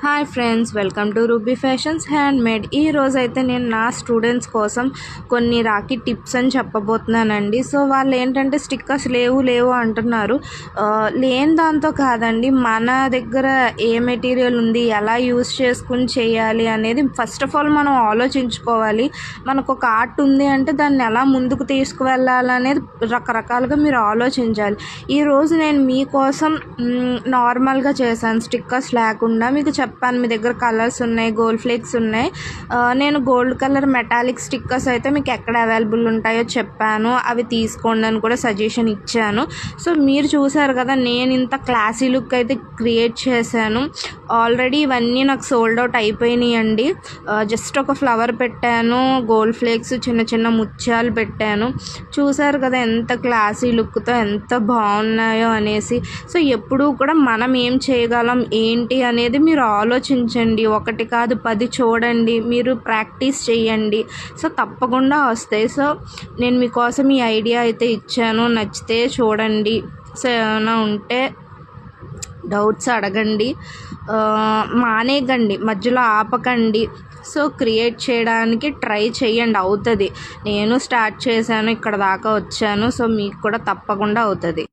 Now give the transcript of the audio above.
Hi friends, welcome to ruby fashions handmade. ఈ రోజు అయితే నేను నా స్టూడెంట్స్ కోసం కొన్ని రాఖీ టిప్స్ అని చెప్పబోతున్నానండి. సో వాళ్ళు ఏంటంటే స్టిక్కర్స్ లేవు అంటున్నారు. లేని దాంతో కాదండి, మన దగ్గర ఏ మెటీరియల్ ఉంది, ఎలా యూస్ చేసుకుని చేయాలి అనేది ఫస్ట్ ఆఫ్ ఆల్ మనం ఆలోచించుకోవాలి. మనకు ఒక ఆర్ట్ ఉంది అంటే దాన్ని ఎలా ముందుకు తీసుకువెళ్ళాలనేది రకరకాలుగా మీరు ఆలోచించాలి. ఈరోజు నేను మీకోసం నార్మల్గా చేశాను, స్టిక్కర్స్ లేకుండా. మీకు చెప్పాను మీ దగ్గర కలర్స్ ఉన్నాయి, గోల్డ్ ఫ్లేక్స్ ఉన్నాయి. నేను గోల్డ్ కలర్ మెటాలిక్ స్టిక్కర్స్ అయితే మీకు ఎక్కడ అవైలబుల్ ఉంటాయో చెప్పాను, అవి తీసుకోండి అని కూడా సజెషన్ ఇచ్చాను. సో మీరు చూసారు కదా, నేను ఇంత క్లాసీ లుక్ అయితే క్రియేట్ చేశాను. ఆల్రెడీ ఇవన్నీ నాకు సోల్డ్ అవుట్ అయిపోయినాయి అండి. జస్ట్ ఒక ఫ్లవర్ పెట్టాను, గోల్డ్ ఫ్లేక్స్, చిన్న చిన్న ముత్యాలు పెట్టాను. చూసారు కదా ఎంత క్లాసీ లుక్తో ఎంత బాగున్నాయో అనేసి. సో ఎప్పుడూ కూడా మనం ఏం చేయగలం ఏంటి అనేది మీరు ఆలోచించండి. ఒకటి కాదు 10 చూడండి, మీరు ప్రాక్టీస్ చేయండి. సో తప్పకుండా వస్తాయి. సో నేను మీకోసం ఈ ఐడియా అయితే ఇచ్చాను, నచ్చితే చూడండి. సో ఏమైనా ఉంటే డౌట్స్ అడగండి, మానేయకండి, మధ్యలో ఆపకండి. సో క్రియేట్ చేయడానికి ట్రై చేయండి, అవుతుంది. నేను స్టార్ట్ చేశాను, ఇక్కడ దాకా వచ్చాను. సో మీకు కూడా తప్పకుండా అవుతుంది.